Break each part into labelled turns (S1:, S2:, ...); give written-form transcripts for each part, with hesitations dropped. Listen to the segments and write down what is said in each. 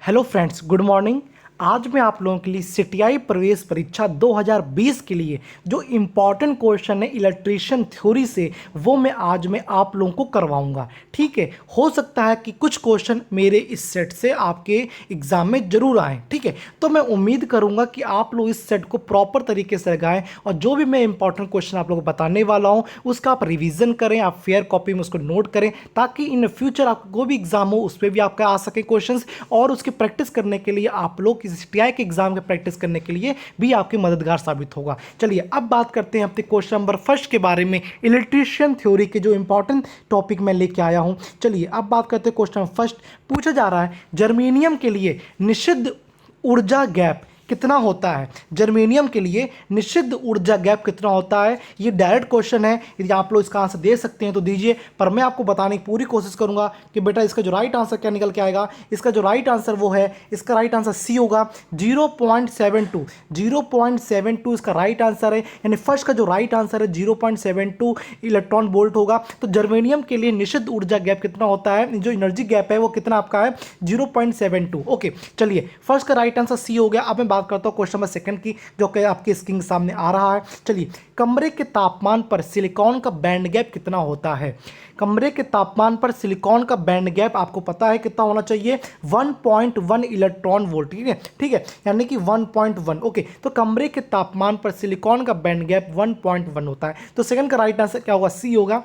S1: Hello friends, good morning. आज मैं आप लोगों के लिए सीटीआई प्रवेश परीक्षा 2020 के लिए जो इम्पॉर्टेंट क्वेश्चन है इलेक्ट्रीशियन थ्योरी से, वो मैं आप लोगों को करवाऊंगा। ठीक है, हो सकता है कि कुछ क्वेश्चन मेरे इस सेट से आपके एग्जाम में जरूर आए। ठीक है, तो मैं उम्मीद करूंगा कि आप लोग इस सेट को प्रॉपर तरीके से लगाएं और जो भी मैं इंपॉर्टेंट क्वेश्चन आप लोगों को बताने वाला हूं उसका आप रिवीजन करें, आप फेयर कॉपी में उसको नोट करें, ताकि इन फ्यूचर आपको कोई भी एग्जाम हो उस पर भी आपका आ सके क्वेश्चंस, और उसकी प्रैक्टिस करने के लिए आप लोग सीटीआई के एग्जाम के प्रैक्टिस करने के लिए भी आपके मददगार साबित होगा। चलिए अब बात करते हैं अपने क्वेश्चन नंबर फर्स्ट के बारे में, इलेक्ट्रीशियन थ्योरी के जो इंपॉर्टेंट टॉपिक मैं लेके आया हूं। चलिए अब बात करते हैं क्वेश्चन फर्स्ट। पूछा जा रहा है जर्मेनियम के लिए निषिद्ध ऊर्जा गैप कितना होता है। जर्मेनियम के लिए निषिद्ध ऊर्जा गैप कितना होता है, ये डायरेक्ट क्वेश्चन है। यदि आप लोग इसका आंसर दे सकते हैं तो दीजिए, पर मैं आपको बताने की पूरी कोशिश करूंगा कि बेटा इसका जो राइट आंसर क्या निकल के आएगा। इसका जो राइट आंसर वो है, इसका राइट आंसर सी होगा, 0.72। 0.72 इसका राइट आंसर है, यानी फर्स्ट का जो राइट आंसर है 0.72 इलेक्ट्रॉन वोल्ट होगा। तो जर्मेनियम के लिए निषिद्ध ऊर्जा गैप कितना होता है, जो एनर्जी गैप है वो कितना आपका है, 0.72। ओके, चलिए फर्स्ट का राइट आंसर सी हो गया। अब मैं बात करता हूं क्वेश्चन नंबर सेकंड की, जो कि आपकी स्क्रीन के सामने आ रहा है। चलिए, कमरे के तापमान पर सिलिकॉन का बैंड गैप कितना होता है। कमरे के तापमान पर सिलिकॉन का बैंड गैप आपको पता है कितना होना चाहिए, 1.1 इलेक्ट्रॉन वोल्ट। ठीक है, ठीक है, यानी कि 1.1। ओके, तो कमरे के तापमान पर सिलिकॉन का बैंड गैप 1.1 होता है। तो सेकंड का राइट आंसर क्या होगा, सी होगा।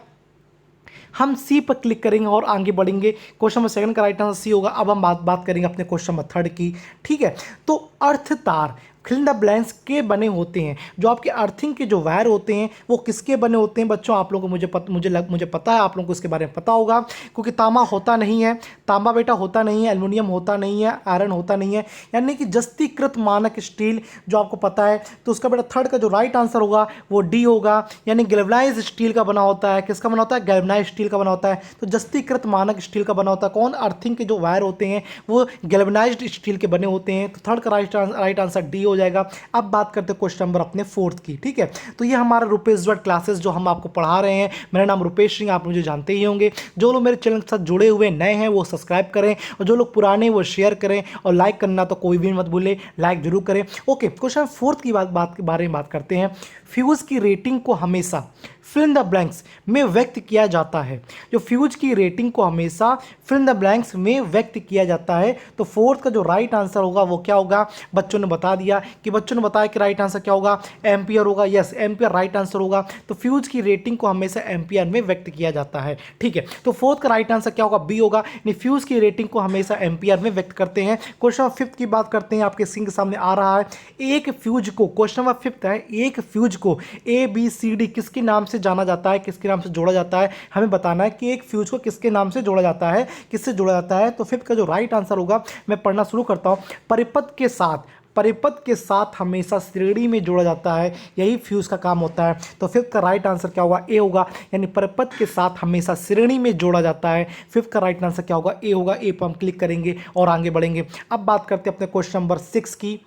S1: हम सी पर क्लिक करेंगे और आगे बढ़ेंगे। क्वेश्चन नंबर सेकंड का राइट आंसर सी होगा। अब हम बात करेंगे अपने क्वेश्चन नंबर थर्ड की। ठीक है, तो अर्थ तार फिल द ब्लैंक्स के बने होते हैं। जो आपके अर्थिंग के जो वायर होते हैं वो किसके बने होते हैं बच्चों, आप लोगों को मुझे पता है, आप लोगों को इसके बारे में पता होगा, क्योंकि तांबा होता नहीं है, तांबा बेटा होता नहीं है, एल्युमिनियम होता नहीं है, आयरन होता नहीं है, यानी कि जस्तीकृत मानक स्टील जो आपको पता है। तो उसका बेटा थर्ड का जो राइट आंसर होगा वो डी होगा, यानी गैल्वेनाइज्ड स्टील का बना होता है। किसका बना होता है, गैल्वेनाइज्ड स्टील का बना होता है। तो जस्तीकृत मानक स्टील का बना होता है। कौन, अर्थिंग के जो वायर होते हैं वो गैल्वेनाइज्ड स्टील के बने होते हैं। तो थर्ड का राइट आंसर डी हो जाएगा। अब बात करते हैं क्वेश्चन नंबर अपने फोर्थ की। ठीक है, तो ये हमारा रुपेश वर्ड क्लासेस जो हम आपको पढ़ा रहे हैं। मेरा नाम रुपेश सिंह, आप मुझे जानते ही होंगे। जो लोग मेरे चैनल के साथ जुड़े हुए नए हैं वो सब्सक्राइब करें, और जो लोग पुराने वो शेयर करें, और लाइक करना तो कोई भी मत भूले, लाइक जरूर करें। ओके, क्वेश्चन फोर्थ की बात के बारे में बात करते हैं। फ्यूज की रेटिंग को हमेशा फिल इन द ब्लैंक्स में व्यक्त किया जाता है। जो फ्यूज की रेटिंग को हमेशा फिल इन द ब्लैंक्स में व्यक्त किया जाता है। तो फोर्थ का जो राइट आंसर होगा वो क्या होगा, बच्चों ने बता दिया कि बच्चों ने बताया कि राइट आंसर क्या होगा, एम्पियर होगा। यस, एम्पियर राइट आंसर होगा। तो फ्यूज की रेटिंग को हमेशा एम्पियर में व्यक्त किया जाता है। ठीक है, तो फोर्थ का राइट आंसर क्या होगा, बी होगा, यानी फ्यूज की रेटिंग को हमेशा एम्पियर में व्यक्त करते हैं। क्वेश्चन फिफ्थ की बात करते हैं, आपके स्क्रीन के सामने आ रहा है। एक फ्यूज को, क्वेश्चन नंबर फिफ्थ है, एक फ्यूज को ABCD किसके नाम से जाना जाता है, किसके नाम से जोड़ा जाता है, हमें बताना है कि एक फ्यूज को किसके नाम से जोड़ा जाता है, किससे जोड़ा जाता है। तो फिफ्थ का जो राइट आंसर होगा, मैं पढ़ना शुरू करता हूं, परिपथ के साथ हमेशा श्रेणी में जोड़ा जाता है, यही फ्यूज का काम होता है। तो फिफ्थ का राइट आंसर क्या होगा, ए होगा, यानी परिपथ के साथ हमेशा श्रेणी में जोड़ा जाता है। फिफ्थ का राइट आंसर क्या होगा, ए होगा। ए पर हम क्लिक करेंगे और आगे बढ़ेंगे। अब बात करते हैं अपने क्वेश्चन नंबर 6 की।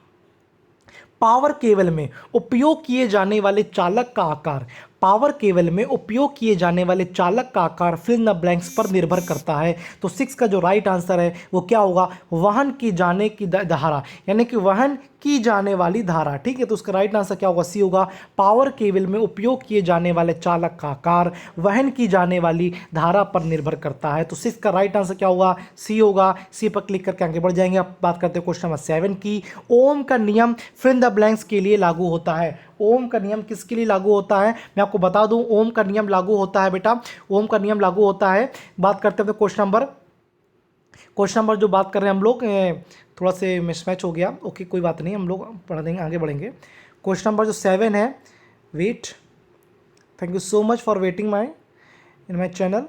S1: पावर केबल में उपयोग किए जाने वाले चालक का आकार, पावर केबल में उपयोग किए जाने वाले चालक का आकार फिल इन द ब्लैंक्स पर निर्भर करता है। तो 6 का जो राइट आंसर है वो क्या होगा, वहन की जाने की धारा, यानी कि वहन की जाने वाली धारा। ठीक है, तो उसका राइट आंसर क्या होगा, सी होगा। पावर केबल में उपयोग किए जाने वाले चालक का आकार वहन की जाने वाली धारा पर निर्भर करता है। तो 6 का राइट आंसर क्या होगा, सी होगा। सी पर क्लिक करके आगे बढ़ जाएंगे। अब बात करते हैं क्वेश्चन नंबर 7 की। ओम का नियम फिल इन द ब्लैंक्स के लिए लागू होता है। ओम का नियम किसके लिए लागू होता है, मैं आपको बता दूं, ओम का नियम लागू होता है बेटा, ओम का नियम लागू होता है। बात करते हैं क्वेश्चन नंबर जो बात कर रहे हैं हम लोग, थोड़ा से मिसमैच हो गया। ओके, कोई बात नहीं, हम लोग पढ़ देंगे, आगे बढ़ेंगे। क्वेश्चन नंबर जो 7 है, wait, thank you so much for waiting in my channel.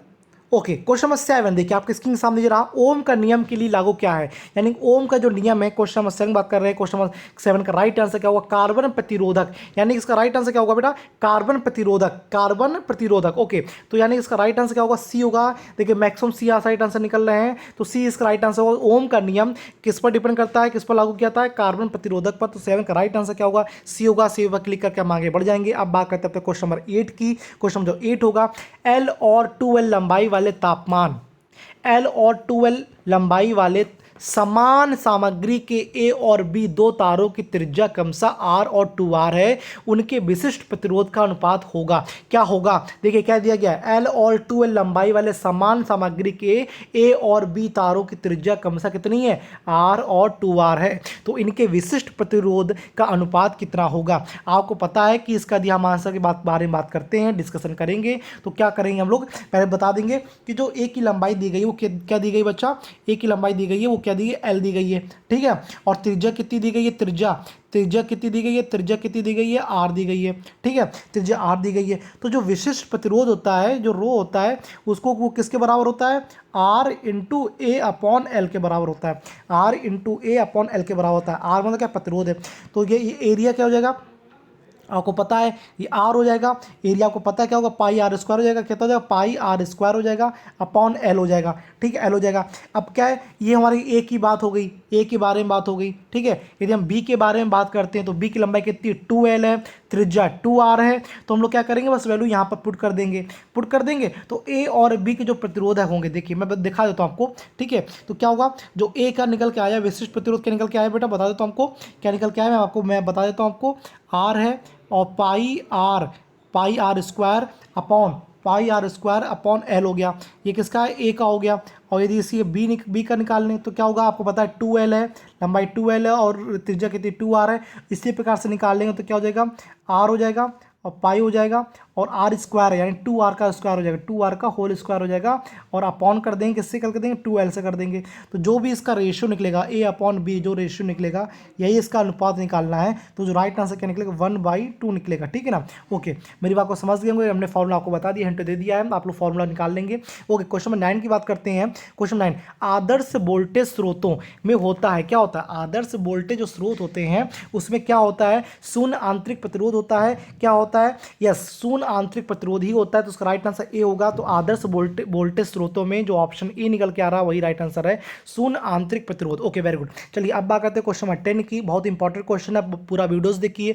S1: Okay, question number 7 देखिए आपके स्क्रीन के सामने रहा। ओम का नियम के लिए लागू क्या है, यानी ओम का जो नियम है, क्वेश्चन नंबर 7 बात कर रहे हैं। क्वेश्चन नंबर 7 का राइट आंसर क्या होगा, कार्बन प्रतिरोधक, यानी इसका राइट आंसर क्या होगा बेटा, कार्बन प्रतिरोधक, कार्बन प्रतिरोधक। ओके, तो यानी इसका राइट आंसर क्या होगा, सी होगा। देखिए मैक्सिमम सी राइट आंसर निकल रहे हैं, तो सी इसका राइट आंसर होगा। ओम का नियम किस पर डिपेंड करता है, किस पर लागू किया जाता है, कार्बन प्रतिरोधक पर। तो 7 का राइट आंसर क्या होगा, सी होगा। सी पर क्लिक करके हम आगे बढ़ जाएंगे। अब बात करते हैं क्वेश्चन नंबर 8 की। क्वेश्चन नंबर 8 होगा, एल और 2L लंबाई वाले तापमान, L और 2L लंबाई वाले समान सामग्री के ए और बी दो तारों की त्रिज्या क्रमशः आर और 2r है, उनके विशिष्ट प्रतिरोध का अनुपात होगा। क्या होगा? देखिए क्या दिया गया है, एल और 2l लंबाई वाले समान सामग्री के ए और बी तारों की त्रिज्या क्रमशः कितनी है? आर और 2r है। तो इनके विशिष्ट प्रतिरोध का अनुपात कितना होगा? आपको पता है कि इसका दिया हम आंसर के बारे में बात करते हैं, डिस्कशन करेंगे। तो क्या करेंगे हम लोग, पहले बता देंगे कि जो ए की लंबाई दी गई है वो क्या दी गई बच्चा? ए की लंबाई दी गई है वो क्या दी गई? एल दी गई है, ठीक है। और त्रिज्या कितनी दी गई है? त्रिज्या कितनी दी गई है? त्रिज्या कितनी दी गई है? आर दी गई है, ठीक है। त्रिज्या आर दी गई है। तो जो विशिष्ट प्रतिरोध होता है, जो रो होता है, उसको वो किसके बराबर होता है? R into A upon L के बराबर होता है। R into A upon L के बराबर होता है। आर मतलब क्या? प्रतिरोध है। तो ये एरिया क्या हो जाएगा? आपको पता है ये आर हो जाएगा। एरिया आपको पता है क्या होगा? पाई आर स्क्वायर हो जाएगा। कितना हो जाएगा? पाई आर स्क्वायर हो जाएगा अपॉन एल हो जाएगा, ठीक है। एल हो जाएगा। अब क्या है, ये हमारी ए की बात हो गई, ए के बारे में बात हो गई, ठीक है। यदि हम बी के बारे में बात करते हैं तो बी की लंबाई कितनी? 2l है, त्रिज्या 2r है। तो हम लोग क्या करेंगे, बस वैल्यू यहाँ पर पुट कर देंगे। तो ए और बी के जो प्रतिरोध है होंगे, देखिए मैं दिखा देता हूँ आपको, ठीक है। तो क्या होगा, जो ए का निकल के आया विशिष्ट प्रतिरोध क्या निकल के आया बेटा, बता देता हूँ आपको क्या निकल के आया। मैं बता देता हूँ आपको। आर है और पाई आर स्क्वायर अपॉन एल हो गया। ये किसका है? ए का हो गया। और यदि इसी बी का निकाल लें तो क्या होगा? आपको पता है 2l है, लंबाई 2l है और त्रिज्या कितनी? 2r है। इसी प्रकार से निकाल लेंगे तो क्या हो जाएगा? आर हो जाएगा और पाई हो जाएगा और आर स्क्वायर है, यानी 2r का स्क्वायर हो जाएगा, 2r का होल स्क्वायर हो जाएगा। और अपॉन कर देंगे, किससे कर देंगे? 2l से कर देंगे। तो जो भी इसका रेशियो निकलेगा, ए अपॉन बी जो रेशियो निकलेगा, यही इसका अनुपात निकालना है। तो जो राइट आंसर क्या निकलेगा? 1/2 निकलेगा, ठीक है ना। ओके, मेरी बात को समझ गए होंगे। हमने फॉर्मूला आपको बता दिया, हिंट दे दिया है, आप लोग फॉर्मूला निकाल लेंगे। ओके, क्वेश्चन नंबर 9 की बात करते हैं। क्वेश्चन 9, आदर्श वोल्टेज स्रोतों में होता है, क्या होता है? आदर्श वोल्टेज जो स्रोत होते हैं उसमें क्या होता है? शून्य आंतरिक प्रतिरोध होता है। क्या होता है? यस, शून्य आंतरिक प्रतिरोध ही होता है। तो उसका राइट आंसर ए होगा। तो आदर्श वोल्टेज स्रोतों में जो ऑप्शन ए निकल के आ रहा है वही राइट आंसर है, शून्य आंतरिक प्रतिरोध। Okay, very good. चलिए अब बात करते हैं क्वेश्चन नंबर 10 की। बहुत इंपॉर्टेंट क्वेश्चन है, पूरा वीडियोस देखिए,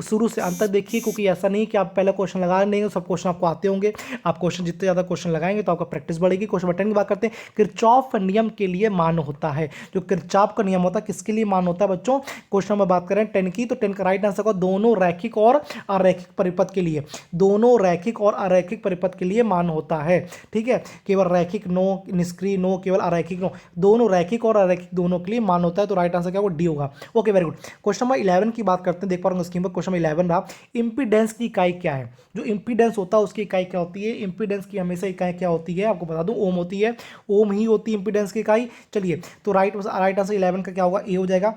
S1: शुरू से अंत तक देखिए, क्योंकि ऐसा नहीं कि आप पहले क्वेश्चन लगा लेंगे, सब क्वेश्चन आपको आते होंगे। आप क्वेश्चन जितने ज़्यादा क्वेश्चन लगाएंगे तो आपका प्रैक्टिस बढ़ेगी। क्वेश्चन नंबर 10 की बात करते हैं। किरचॉफ नियम के लिए मान्य होता है। जो किरचॉफ का नियम होता है किसके लिए मान्य होता है बच्चों? क्वेश्चन नंबर बात करें 10 की, तो 10 का राइट आंसर होगा दोनों रैखिक और अरैखिक परिपथ के लिए। दोनों रैखिक और अरैखिक परिपथ के लिए मान्य होता है, ठीक है। केवल रैखिक नो, निष्क्रिय नो, केवल अरैखिक नो, दोनों रैखिक और अरैखिक दोनों के लिए मान्य होता है। तो राइट आंसर क्या होगा? डी होगा। Okay, very good. Question number 11 की बात करते हैं। देख पा रहे हैं स्क्रीन पर, क्वेश्चन नंबर 11 रहा। इंपीडेंस की इकाई क्या है? जो इंपीडेंस होता है उसकी इकाई क्या होती है? इंपीडेंस की हमेशा इकाई क्या होती है? आपको बता दूं, ओम होती है। ओम ही होती है इंपीडेंस की इकाई। चलिए, तो राइट आंसर 11 का क्या होगा? ए हो जाएगा।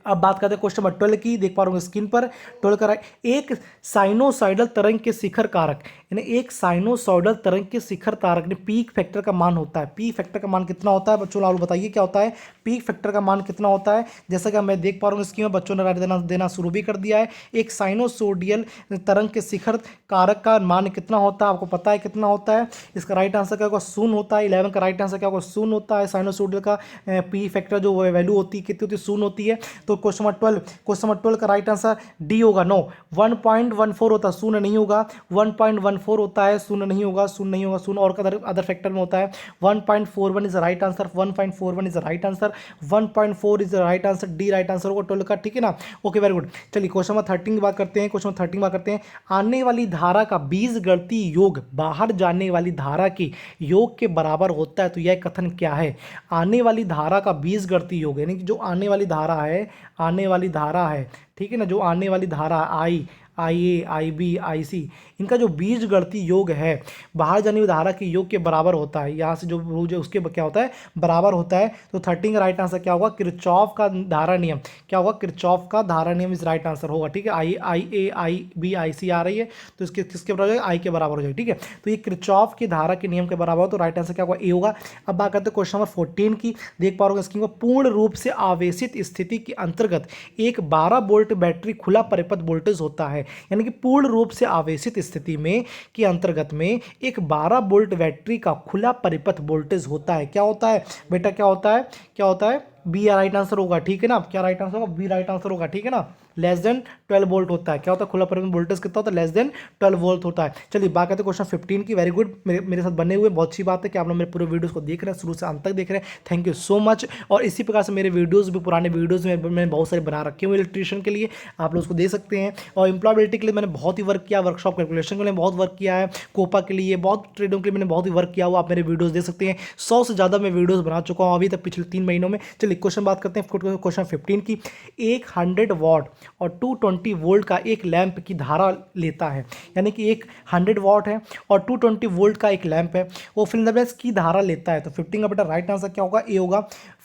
S1: अब बात करते हैं क्वेश्चन नंबर 12 की। देख पा रहे होंगे स्क्रीन पर, 12 का एक साइनोसॉइडल तरंग के शिखर कारक, यानी एक साइनोसॉइडल तरंग के शिखर कारक ने पीक फैक्टर का मान होता है। पीक फैक्टर का मान कितना होता है बच्चों? आप बताइए क्या होता है पीक फैक्टर का मान? कितना होता है? जैसा कि मैं देख पा रहा हूँ स्क्रीन में, बच्चों ने राइट देना शुरू भी कर दिया है। एक साइनोसॉइडल तरंग के शिखर कारक का मान कितना होता है? आपको पता है कितना होता है? इसका राइट आंसर क्या होगा? 0 होता है। 11 का राइट आंसर क्या होगा? 0 होता है। साइनोसॉइडल का पी फैक्टर जो वैल्यू होती है कितनी होती है? 0 होती है। तो क्वेश्चन नंबर 12 का राइट आंसर डी होगा। नो, 1.14 होता है, 0 नहीं होगा। 1.14 होता है, 0 नहीं होगा, 0 नहीं होगा, 0 और अदर फैक्टर में होता है। 1.41 is the right answer. 1.41 is the right answer. 1.4 is the right answer. D right answer होगा 12 का, ठीक है ना। Okay, very good. चलिए क्वेश्चन नंबर 13 की बात करते हैं। क्वेश्चन नंबर 13 की बात करते हैं। आने वाली धारा का बीजगणितीय योग बाहर जाने वाली धारा के योग के बराबर होता है। तो यह कथन क्या है? आने वाली धारा का बीजगणितीय योग, यानी कि जो आने वाली धारा है, आने वाली धारा है, ठीक है ना, जो आने वाली धारा आई ए, आई बी, आई सी, इनका जो बीजगणितीय योग है बाहर जाने वाली धारा के योग के बराबर होता है। यहाँ से जो रूल है उसके क्या होता है? बराबर होता है। तो 13 का राइट आंसर क्या होगा? किरचॉफ का धारा नियम। क्या होगा? किरचॉफ का धारा नियम इस राइट आंसर होगा, ठीक है। आई ए, आई बी, आई सी आ रही है तो इसके किसके बराबर हो जाएगा? आई के बराबर हो जाएगा, ठीक है। तो ये किरचॉफ की धारा के नियम के बराबर हो, तो राइट आंसर क्या होगा? ए होगा। अब बात करते हैं क्वेश्चन नंबर 14 की। देख पा रहे हो स्क्रीन पर, पूर्ण रूप से आवेशित स्थिति के अंतर्गत एक 12 वोल्ट बैटरी खुला परिपथ वोल्टेज होता है। यानी कि पूर्ण रूप से आवेशित स्थिति में के अंतर्गत में एक 12 वोल्ट बैटरी का खुला परिपथ वोल्टेज होता है। क्या होता है बेटा? क्या होता है? क्या होता है? बी राइट आंसर होगा, ठीक है ना। क्या राइट आंसर होगा, बी राइट आंसर होगा, ठीक है ना। लेस देन 12 वोल्ट होता है, क्या होता है खुला परिपथ में वोल्टेज कितना होता है, लेस देन 12 वोल्ट होता है। चलिए बात करते हैं क्वेश्चन 15 की। वेरी गुड, मेरे साथ बने हुए, बहुत अच्छी बात है कि आप लोग मेरे पूरे वीडियोस को देख रहे हैं, शुरू से अंत तक देख रहे हैं, थैंक यू सो मच। और इसी प्रकार से मेरे वीडियोस भी, पुराने वीडियोस में मैंने बहुत सारे बना रखे हुए इलेक्ट्रीशियन के लिए, आप लोग उसको दे सकते हैं। और एम्प्लॉयबिलिटी के लिए मैंने बहुत ही वर्क किया, वर्कशॉप कैलकुलेशन के लिए बहुत वर्क किया है, कोपा के लिए, बहुत ट्रेडों के लिए मैंने बहुत ही वर्क किया हुआ, आप मेरे वीडियोस देख सकते हैं। 100 से ज़्यादा मैं वीडियोस बना चुका हूँ अभी तक पिछले 3 महीनों में। चलिए क्वेश्चन बात करते हैं, क्वेश्चन 15 की। एक 100 वॉट और 220 वोल्ट का एक लैंप की धारा लेता है, यानी कि एक 100 वॉट है और 220 वोल्ट का एक लैंप है, वो फिल इन द ब्लैंक्स की धारा लेता है। तो 15 का बेटा राइट आंसर क्या होगा, ए होगा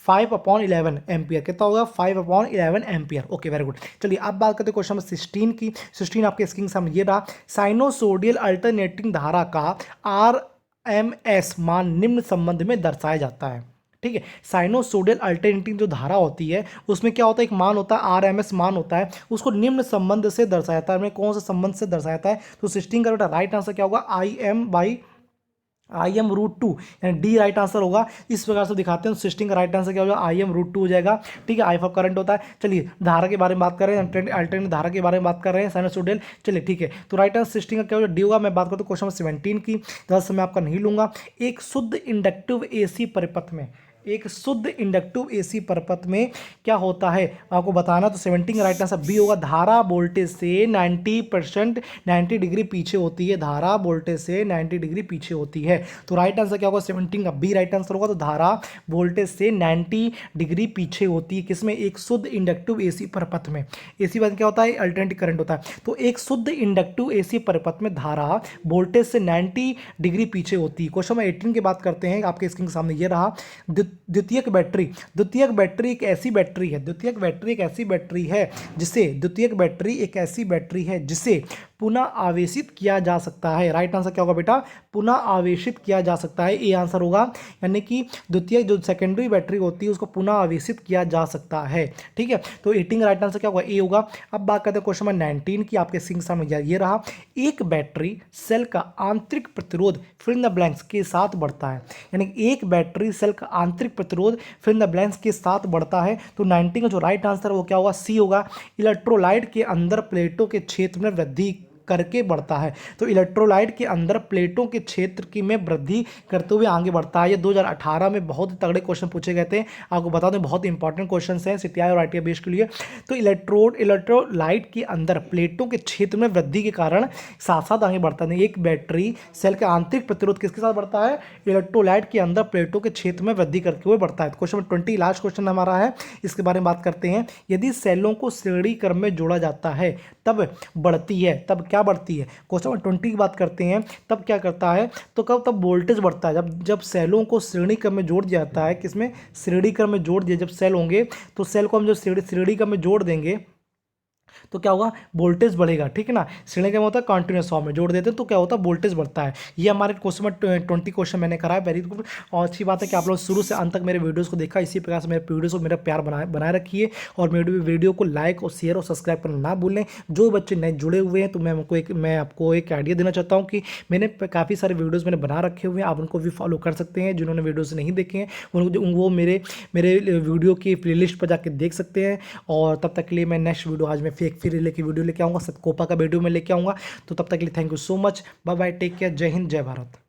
S1: 5/11 एम्पियर। कितना होगा, 5/11 एम्पियर। Okay very good. चलिए अब बात करते हैं क्वेश्चन नंबर 16 की। 16 आपके स्क्रीन के सामने ये रहा। साइनोसोडियल अल्टरनेटिंग धारा का RMS मान निम्न संबंध में दर्शाया जाता है, ठीक है। साइनोसोडियल अल्टरनेटिंग जो धारा होती है उसमें क्या होता है, एक मान होता है RMS मान होता है, उसको निम्न संबंध से दर्शाया जाता है। हमें कौन से संबंध से दर्शाया जाता है, तो 16 का बेटा राइट आंसर क्या होगा, IM√2, यानी डी राइट आंसर होगा। इस प्रकार से दिखाते हैं, 16 का राइट आंसर क्या होगा, IM√2 हो जाएगा, ठीक है। I करंट होता है। चलिए धारा के बारे में बात कर रहे हैं, अल्टरनेट धारा के बारे में बात कर रहे हैं, साइनोसोडियल। चलिए ठीक है, तो राइट आंसर 16 का क्या होगा, डी होगा। मैं बात करता हूँ क्वेश्चन 17 की, ज़्यादा समय आपका नहीं लूंगा। एक शुद्ध इंडक्टिव AC परिपथ में, एक शुद्ध इंडक्टिव AC परिपथ में क्या होता है आपको बताना। तो 17 का राइट आंसर बी होगा। धारा वोल्टेज से 90 डिग्री पीछे होती है, धारा वोल्टेज से 90 डिग्री पीछे होती है। तो राइट आंसर क्या होगा, 17 का बी राइट आंसर होगा। तो धारा वोल्टेज से 90 डिग्री पीछे होती है, किसमें, एक शुद्ध इंडक्टिव AC परिपथ में। AC परिपथ क्या होता है, अल्टरनेटिंग करंट होता है। तो एक शुद्ध इंडक्टिव AC परिपथ में धारा वोल्टेज से 90 डिग्री पीछे होती है। क्वेश्चन नंबर 18 की बात करते हैं, आपके स्क्रीन के सामने ये रहा। द्वितीयक बैटरी, द्वितीयक बैटरी एक ऐसी बैटरी है, द्वितीयक बैटरी एक ऐसी बैटरी है जिसे, द्वितीयक बैटरी एक ऐसी बैटरी है जिसे पुनः आवेशित किया जा सकता है। राइट आंसर क्या होगा बेटा, पुनः आवेशित किया जा सकता है, ए आंसर होगा। यानी कि द्वितीयक जो सेकेंडरी बैटरी होती है उसको पुनः आवेशित किया जा सकता है, ठीक है। तो 18 राइट आंसर क्या होगा, ए होगा। अब बात करते हैं क्वेश्चन नंबर 19 की, आपके स्क्रीन के सामने ये रहा। एक बैटरी सेल का आंतरिक प्रतिरोध फिल इन द ब्लैंक्स के साथ बढ़ता है, यानी एक बैटरी सेल का आंतरिक प्रतिरोध फिल इन द ब्लैंक्स के साथ बढ़ता है। तो 19 का जो राइट आंसर है वो क्या होगा, सी होगा। इलेक्ट्रोलाइट के अंदर प्लेटों के क्षेत्र में वृद्धि करके बढ़ता है। तो इलेक्ट्रोलाइट के अंदर प्लेटों के क्षेत्र की में वृद्धि करते हुए आगे बढ़ता है। ये 2018 में बहुत ही तगड़े क्वेश्चन पूछे गए थे, आपको बता दें बहुत इंपॉर्टेंट क्वेश्चन हैं CTI और ITI बेस के लिए। तो इलेक्ट्रोलाइट के अंदर प्लेटों के क्षेत्र में वृद्धि के कारण साथ साथ आगे बढ़ता है। एक बैटरी सेल का आंतरिक प्रतिरोध किसके साथ बढ़ता है, इलेक्ट्रोलाइट के अंदर प्लेटों के क्षेत्र में वृद्धि करते हुए बढ़ता है। क्वेश्चन नंबर 20 लास्ट क्वेश्चन हमारा है, इसके बारे में बात करते हैं। यदि सेलों को श्रेणी क्रम में जोड़ा जाता है तब बढ़ती है, तब क्या बढ़ती है। क्वेश्चन नंबर 20 की बात करते हैं, तब क्या करता है, तो कब, तब वोल्टेज बढ़ता है। जब सेलों को श्रेणी क्रम में जोड़ दिया जाता है, किसमें, श्रेणी क्रम में जोड़ दिया, जब सेल होंगे तो सेल को हम जो श्रेणी क्रम में जोड़ देंगे तो क्या होगा, वोल्टेज बढ़ेगा, ठीक है ना। श्रेणी क्रम होता है कंटिन्यूअस फॉर्म में जोड़ देते हैं तो क्या होता है, वोल्टेज बढ़ता है। ये हमारे क्वेश्चन में 20 क्वेश्चन मैंने कराया, वेरी गुड। और अच्छी बात है कि आप लोग शुरू से अंत तक मेरे वीडियोस को देखा, इसी प्रकार से मेरे वीडियोस को मेरा प्यार बनाए रखिए और मेरे वीडियो को लाइक और शेयर और सब्सक्राइब करना ना भूलें। जो बच्चे नए जुड़े हुए हैं तो मैं आपको एक आइडिया देना चाहता हूँ कि मैंने काफ़ी सारे वीडियोज़ मैंने बना रखे हुए हैं, आप उनको भी फॉलो कर सकते हैं। जिन्होंने वीडियोज़ नहीं देखे हैं वो मेरे वीडियो की प्लेलिस्ट पर जाकर देख सकते हैं। और तब तक के लिए मैं नेक्स्ट वीडियो, आज मैं फिर लेके वीडियो लेके आऊँगा, कोपा का वीडियो में लेके आऊँगा। तो तब तक के लिए thank you so much, bye bye, take care, जय हिंद, जय भारत।